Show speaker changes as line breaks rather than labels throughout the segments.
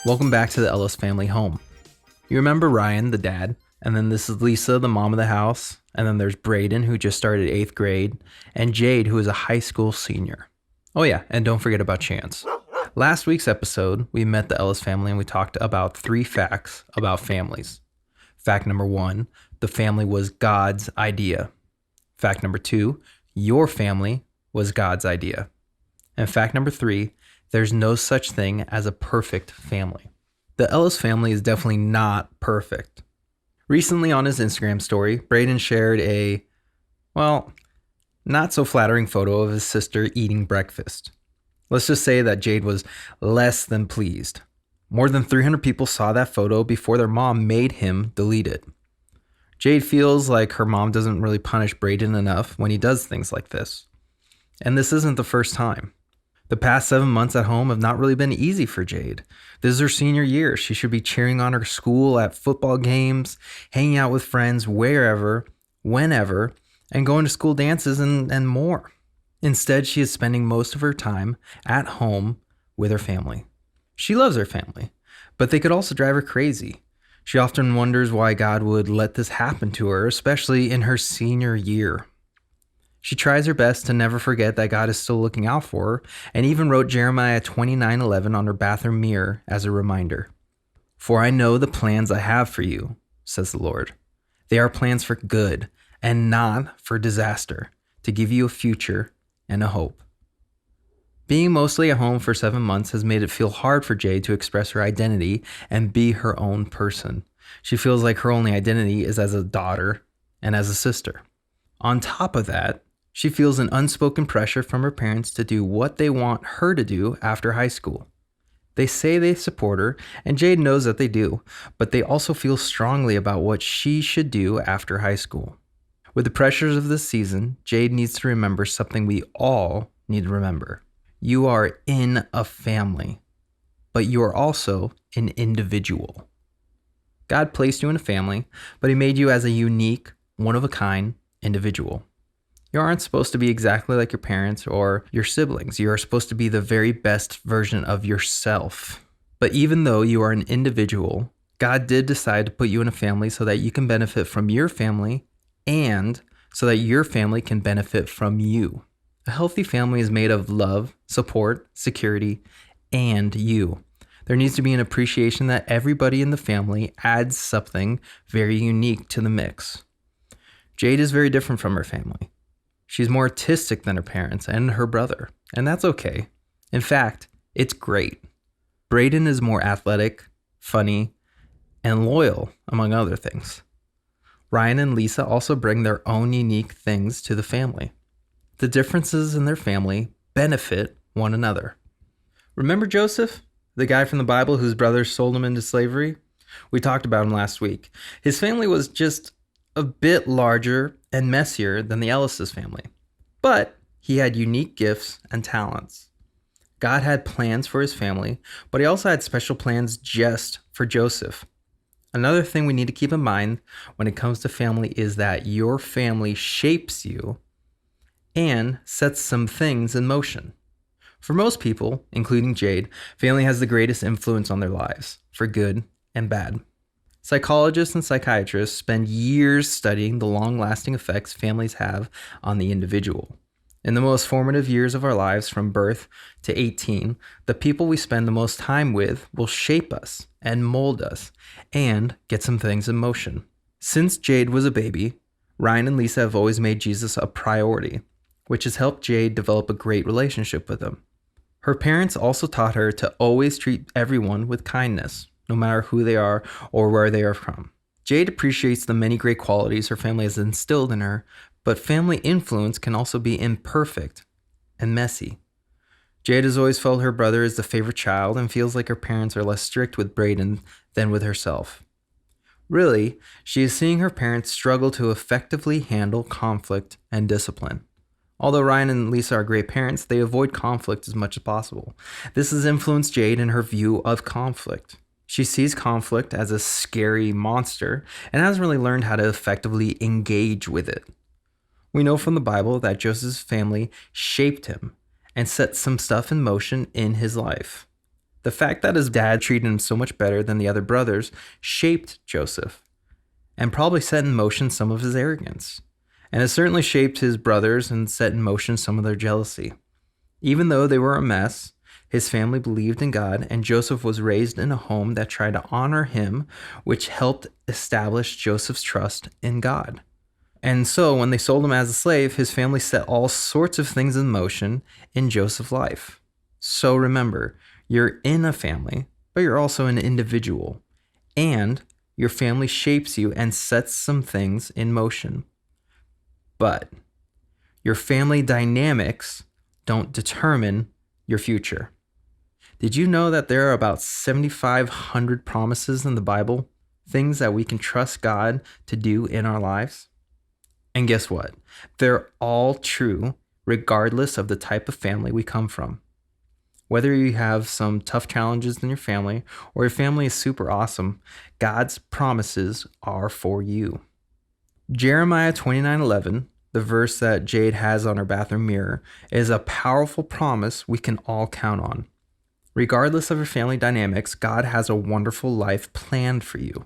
Welcome back to the Ellis family home. You remember Ryan, the dad, and then this is Lisa, the mom of the house, and then there's Braden, who just started 8th grade, and Jade, who is a high school senior. Oh yeah, and don't forget about Chance. Last week's episode, we met the Ellis family and we talked about 3 facts about families. Fact number 1, the family was God's idea. Fact number 2, your family was God's idea. And fact number 3, there's no such thing as a perfect family. The Ellis family is definitely not perfect. Recently on his Instagram story, Braden shared a, not so flattering photo of his sister eating breakfast. Let's just say that Jade was less than pleased. More than 300 people saw that photo before their mom made him delete it. Jade feels like her mom doesn't really punish Braden enough when he does things like this. And this isn't the first time. The past 7 months at home have not really been easy for Jade. This is her senior year. She should be cheering on her school at football games, hanging out with friends wherever, whenever, and going to school dances and more. Instead, she is spending most of her time at home with her family. She loves her family, but they could also drive her crazy. She often wonders why God would let this happen to her, especially in her senior year. She tries her best to never forget that God is still looking out for her, and even wrote Jeremiah 29:11 on her bathroom mirror as a reminder. "For I know the plans I have for you," says the Lord. "They are plans for good and not for disaster, to give you a future and a hope." Being mostly at home for 7 months has made it feel hard for Jade to express her identity and be her own person. She feels like her only identity is as a daughter and as a sister. On top of that, she feels an unspoken pressure from her parents to do what they want her to do after high school. They say they support her, and Jade knows that they do, but they also feel strongly about what she should do after high school. With the pressures of this season, Jade needs to remember something we all need to remember. You are in a family, but you are also an individual. God placed you in a family, but He made you as a unique, one-of-a-kind individual. You aren't supposed to be exactly like your parents or your siblings. You are supposed to be the very best version of yourself. But even though you are an individual, God did decide to put you in a family so that you can benefit from your family and so that your family can benefit from you. A healthy family is made of love, support, security, and you. There needs to be an appreciation that everybody in the family adds something very unique to the mix. Jade is very different from her family. She's more artistic than her parents and her brother, and that's okay. In fact, it's great. Braden is more athletic, funny, and loyal, among other things. Ryan and Lisa also bring their own unique things to the family. The differences in their family benefit one another. Remember Joseph, the guy from the Bible whose brothers sold him into slavery? We talked about him last week. His family was just a bit larger and messier than the Ellis' family, but he had unique gifts and talents. God had plans for his family, but He also had special plans just for Joseph. Another thing we need to keep in mind when it comes to family is that your family shapes you and sets some things in motion. For most people, including Jade, family has the greatest influence on their lives, for good and bad. Psychologists and psychiatrists spend years studying the long-lasting effects families have on the individual. In the most formative years of our lives, from birth to 18, the people we spend the most time with will shape us and mold us and get some things in motion. Since Jade was a baby, Ryan and Lisa have always made Jesus a priority, which has helped Jade develop a great relationship with Him. Her parents also taught her to always treat everyone with kindness, no matter who they are or where they are from. Jade appreciates the many great qualities her family has instilled in her, but family influence can also be imperfect and messy. Jade has always felt her brother is the favorite child and feels like her parents are less strict with Braden than with herself. Really, she is seeing her parents struggle to effectively handle conflict and discipline. Although Ryan and Lisa are great parents, they avoid conflict as much as possible. This has influenced Jade in her view of conflict. She sees conflict as a scary monster and hasn't really learned how to effectively engage with it. We know from the Bible that Joseph's family shaped him and set some stuff in motion in his life. The fact that his dad treated him so much better than the other brothers shaped Joseph and probably set in motion some of his arrogance. And it certainly shaped his brothers and set in motion some of their jealousy. Even though they were a mess, his family believed in God, and Joseph was raised in a home that tried to honor him, which helped establish Joseph's trust in God. And so when they sold him as a slave, his family set all sorts of things in motion in Joseph's life. So remember, you're in a family, but you're also an individual. And your family shapes you and sets some things in motion. But your family dynamics don't determine your future. Did you know that there are about 7,500 promises in the Bible, things that we can trust God to do in our lives? And guess what? They're all true regardless of the type of family we come from. Whether you have some tough challenges in your family or your family is super awesome, God's promises are for you. Jeremiah 29:11, the verse that Jade has on her bathroom mirror, is a powerful promise we can all count on. Regardless of your family dynamics, God has a wonderful life planned for you.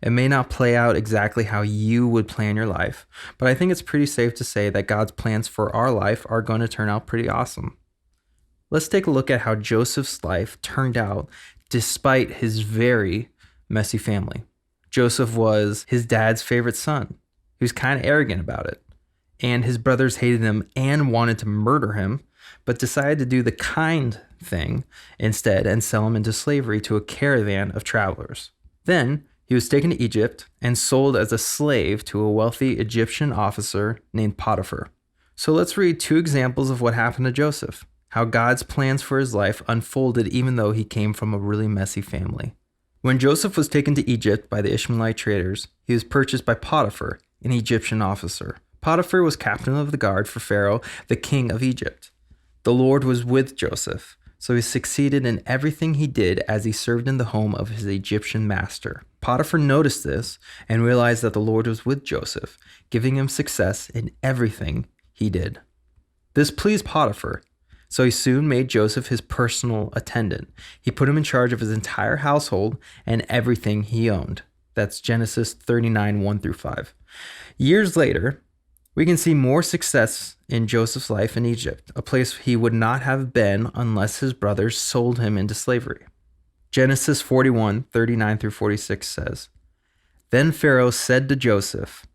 It may not play out exactly how you would plan your life, but I think it's pretty safe to say that God's plans for our life are going to turn out pretty awesome. Let's take a look at how Joseph's life turned out despite his very messy family. Joseph was his dad's favorite son. He was kind of arrogant about it. And his brothers hated him and wanted to murder him, but decided to do the kind thing instead and sell him into slavery to a caravan of travelers. Then he was taken to Egypt and sold as a slave to a wealthy Egyptian officer named Potiphar. So let's read two examples of what happened to Joseph, how God's plans for his life unfolded even though he came from a really messy family. When Joseph was taken to Egypt by the Ishmaelite traders, he was purchased by Potiphar, an Egyptian officer. Potiphar was captain of the guard for Pharaoh, the king of Egypt. The Lord was with Joseph, so he succeeded in everything he did as he served in the home of his Egyptian master. Potiphar noticed this and realized that the Lord was with Joseph, giving him success in everything he did. This pleased Potiphar, so he soon made Joseph his personal attendant. He put him in charge of his entire household and everything he owned. That's Genesis 39, 1-5. Years later, we can see more success in Joseph's life in Egypt, a place he would not have been unless his brothers sold him into slavery. Genesis 41, 39-46 says, Then Pharaoh said to Joseph,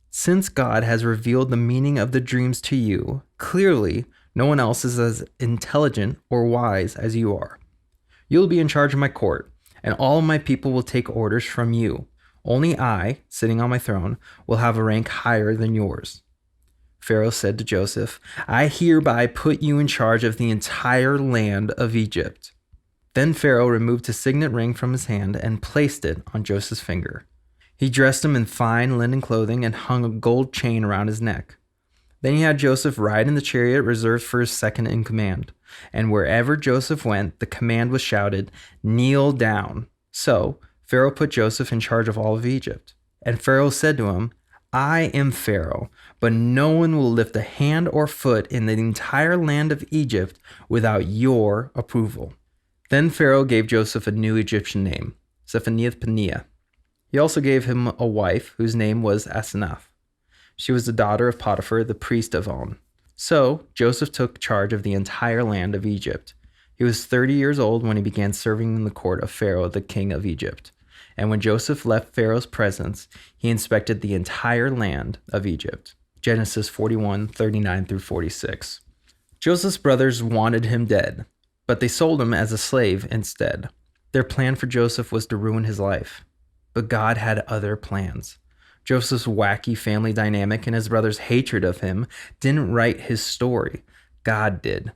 Since God has revealed the meaning of the dreams to you, clearly no one else is as intelligent or wise as you are. You'll be in charge of my court, and all of my people will take orders from you. Only I, sitting on my throne, will have a rank higher than yours. Pharaoh said to Joseph, I hereby put you in charge of the entire land of Egypt. Then Pharaoh removed his signet ring from his hand and placed it on Joseph's finger. He dressed him in fine linen clothing and hung a gold chain around his neck. Then he had Joseph ride in the chariot reserved for his second in command. And wherever Joseph went, the command was shouted, Kneel down. So Pharaoh put Joseph in charge of all of Egypt. And Pharaoh said to him, I am Pharaoh, but no one will lift a hand or foot in the entire land of Egypt without your approval. Then Pharaoh gave Joseph a new Egyptian name, Zephaniah-Paneah. He also gave him a wife whose name was Asenath. She was the daughter of Potiphar, the priest of On. So Joseph took charge of the entire land of Egypt. He was 30 years old when he began serving in the court of Pharaoh, the king of Egypt. And when Joseph left Pharaoh's presence, he inspected the entire land of Egypt. Genesis 41, 39-46. Joseph's brothers wanted him dead, but they sold him as a slave instead. Their plan for Joseph was to ruin his life. But God had other plans. Joseph's wacky family dynamic and his brothers' hatred of him didn't write his story. God did.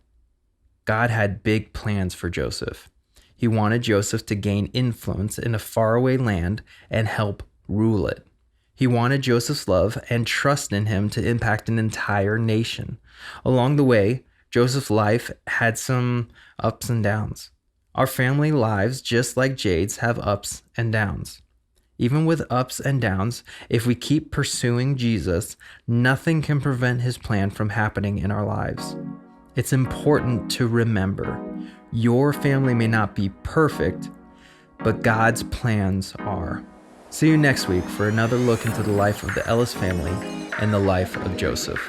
God had big plans for Joseph. He wanted Joseph to gain influence in a faraway land and help rule it. He wanted Joseph's love and trust in him to impact an entire nation. Along the way, Joseph's life had some ups and downs. Our family lives, just like Jade's, have ups and downs. Even with ups and downs, if we keep pursuing Jesus, nothing can prevent his plan from happening in our lives. It's important to remember, Your family may not be perfect, but God's plans are. See you next week for another look into the life of the Ellis family and the life of Joseph.